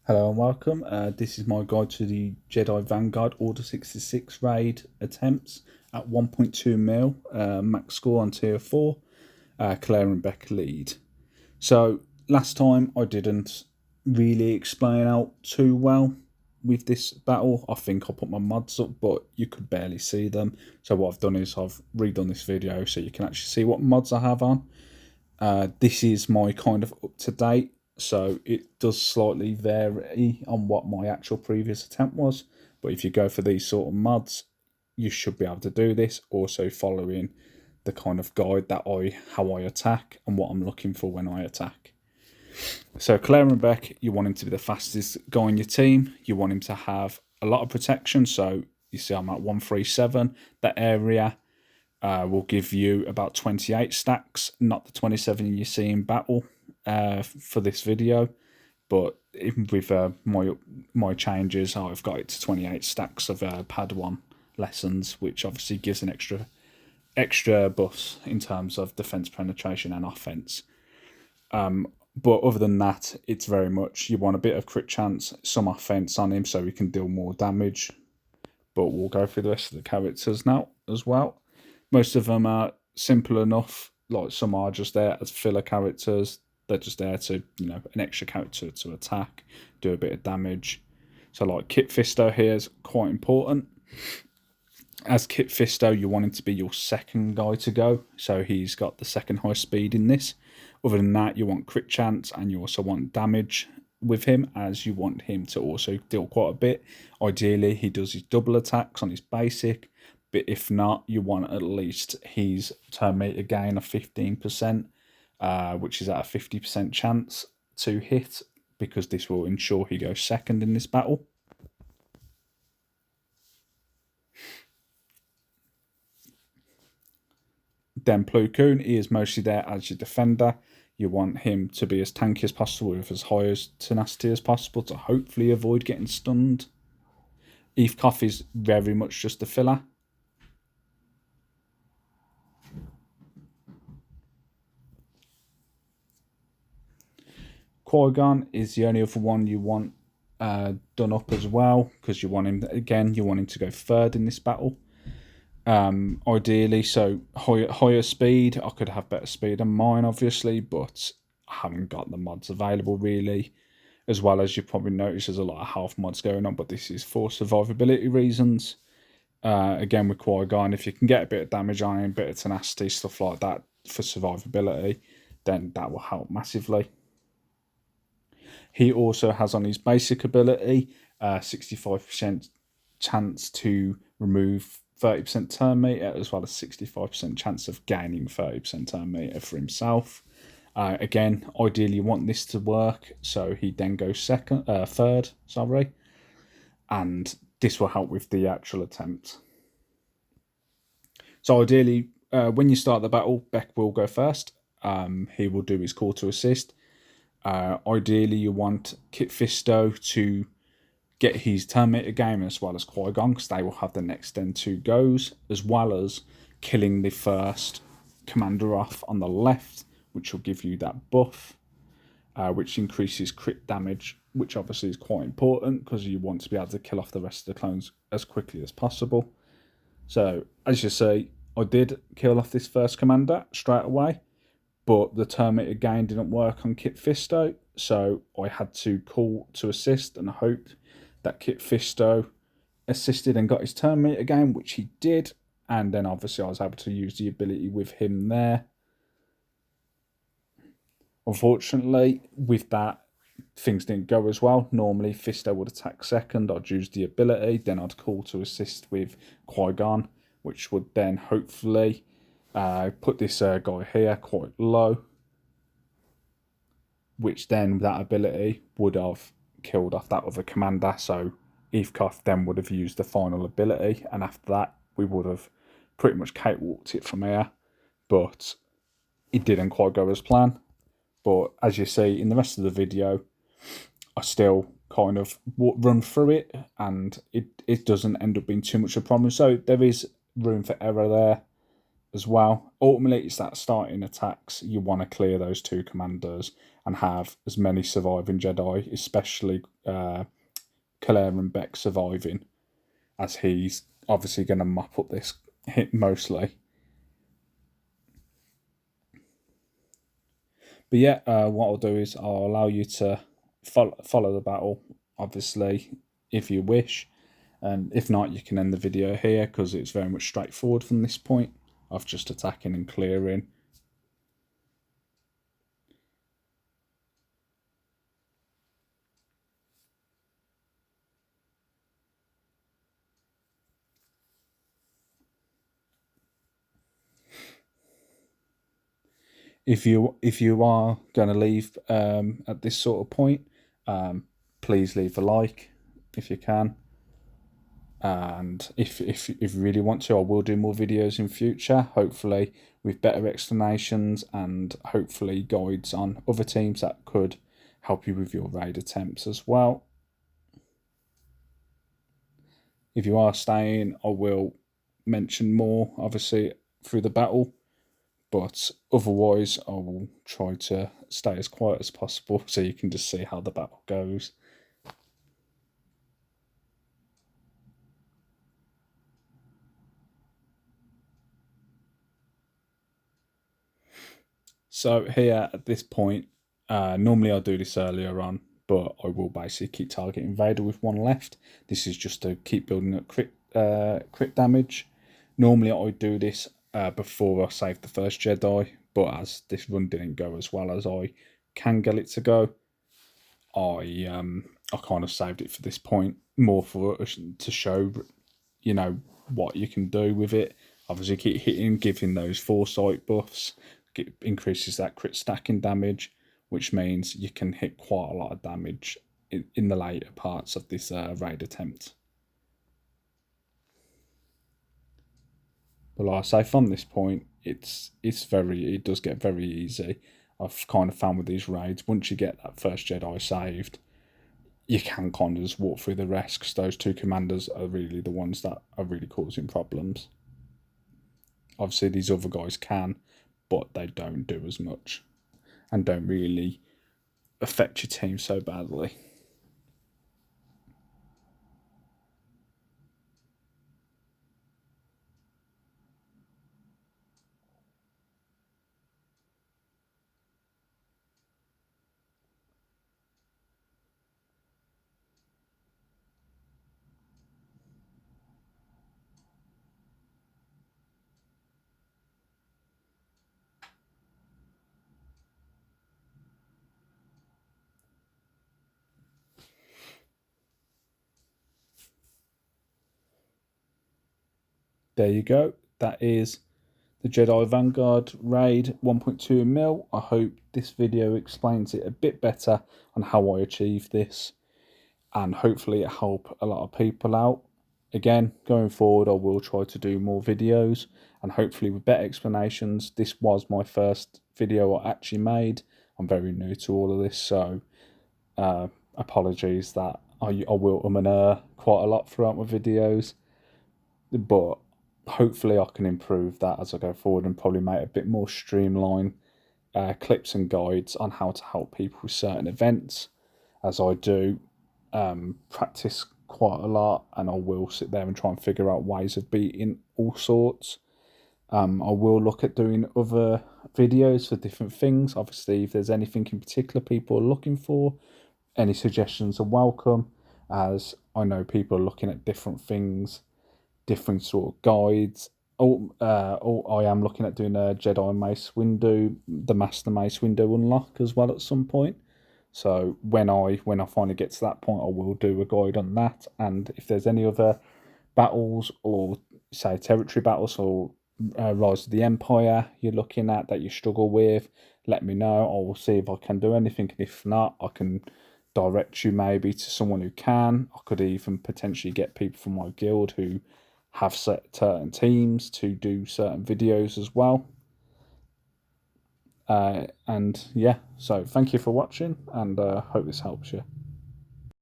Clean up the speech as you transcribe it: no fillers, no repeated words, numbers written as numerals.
Hello and welcome. This is my guide to the Jedi Vanguard Order 66 raid attempts at 1.2 mil, max score on tier 4, Claire and Beck lead. So last time I didn't really explain out too well with this battle. I think I put my mods up, but you could barely see them. So what I've done is I've redone this video so you can actually see what mods I have on. This is my kind of up to date, so it does slightly vary on what my actual previous attempt was. But if you go for these sort of mods, you should be able to do this. Also following the kind of guide that how I attack and what I'm looking for when I attack. So Claire and Beck, you want him to be the fastest guy in your team. You want him to have a lot of protection. So you see I'm at 137. That area will give you about 28 stacks, not the 27 you see in battle for this video. But even with my changes, I've got it to 28 stacks of pad 1 lessons, which obviously gives an extra buff in terms of defense penetration and offense. But other than that, it's very much you want a bit of crit chance, some offense on him so he can deal more damage. But we'll go through the rest of the characters now as well. Most of them are simple enough, like some are just there as filler characters. They're just there to, an extra character to attack, do a bit of damage. So like Kit Fisto here is quite important. As Kit Fisto, you want him to be your second guy to go. So he's got the second high speed in this. Other than that, you want crit chance and you also want damage with him, as you want him to also deal quite a bit. Ideally, he does his double attacks on his basic, but if not, you want at least his turn meter gain of 15%, which is at a 50% chance to hit, because this will ensure he goes second in this battle. Then Plo Koon, he is mostly there as your defender. You want him to be as tanky as possible with as high as tenacity as possible to hopefully avoid getting stunned. Eve Koff is very much just a filler. Qui-Gon is the only other one you want done up as well, because you want him to go third in this battle. Ideally, so higher speed. I could have better speed than mine, obviously, but I haven't got the mods available really. As well as you probably notice, there's a lot of health mods going on, but this is for survivability reasons. Again, with Qui-Gon, if you can get a bit of damage on him, a bit of tenacity, stuff like that for survivability, then that will help massively. He also has on his basic ability 65% chance to remove 30% turn meter, as well as 65% chance of gaining 30% turn meter for himself. Again, ideally you want this to work, so he then goes third, and this will help with the actual attempt. So ideally, when you start the battle, Beck will go first. He will do his call to assist. Ideally, you want Kit Fisto to get his turn meter game, as well as Qui-Gon, because they will have the next then 2 goes, as well as killing the first commander off on the left, which will give you that buff, which increases crit damage, which obviously is quite important because you want to be able to kill off the rest of the clones as quickly as possible. So, as you see, I did kill off this first commander straight away, but the turn meter gain didn't work on Kit Fisto, so I had to call to assist and hoped that Kit Fisto assisted and got his turn meter gain, which he did, and then obviously I was able to use the ability with him there. Unfortunately, with that, things didn't go as well. Normally, Fisto would attack second, I'd use the ability, then I'd call to assist with Qui-Gon, which would then hopefully put this guy here quite low, which then that ability would have killed off that other commander. So Evecoff then would have used the final ability, and after that we would have pretty much cakewalked it from here, but it didn't quite go as planned. But as you see in the rest of the video, I still kind of run through it, and it doesn't end up being too much of a problem. So there is room for error there as well. Ultimately, it's that starting attacks. You want to clear those 2 commanders, and have as many surviving Jedi, especially Claire and Beck surviving, as he's obviously going to mop up this hit mostly. But yeah, what I'll do is I'll allow you to follow the battle, obviously, if you wish. And if not, you can end the video here because it's very much straightforward from this point of just attacking and clearing. If you are going to leave at this sort of point, please leave a like if you can. And if you really want to, I will do more videos in future, hopefully with better explanations and hopefully guides on other teams that could help you with your raid attempts as well. If you are staying, I will mention more, obviously, through the battle, but otherwise I will try to stay as quiet as possible so you can just see how the battle goes. So here at this point, normally I'll do this earlier on, but I will basically keep targeting Vader with one left. This is just to keep building up crit damage. Normally I would do this before I save the first Jedi, but as this run didn't go as well as I can get it to go, I kind of saved it for this point, more for to show, you know, what you can do with it. Obviously keep hitting, giving those foresight buffs, increases that crit stacking damage, which means you can hit quite a lot of damage in the later parts of this raid attempt. But like I say, from this point, it does get very easy. I've kind of found with these raids, once you get that first Jedi saved, you can kind of just walk through the rest, because those two commanders are really the ones that are really causing problems. Obviously, these other guys can, but they don't do as much and don't really affect your team so badly. There you go. That is the Jedi Vanguard raid 1.2 mil. I hope this video explains it a bit better on how I achieved this, and hopefully it help a lot of people out. Again, going forward, I will try to do more videos and hopefully with better explanations. This was my first video I actually made. I'm very new to all of this, so apologies that I will and quite a lot throughout my videos, but hopefully I can improve that as I go forward and probably make a bit more streamlined clips and guides on how to help people with certain events, as I do practice quite a lot, and I will sit there and try and figure out ways of beating all sorts. I will look at doing other videos for different things. Obviously, if there's anything in particular people are looking for, any suggestions are welcome, as I know people are looking at different things, different sort of guides. I am looking at doing a Jedi Mace window, the Master Mace window unlock as well at some point. So when I finally get to that point, I will do a guide on that. And if there's any other battles, or say territory battles, or Rise of the Empire you're looking at that you struggle with, let me know. I will see if I can do anything, and if not, I can direct you maybe to someone who can. I could even potentially get people from my guild who have certain teams to do certain videos as well. And yeah, so thank you for watching, and hope this helps you.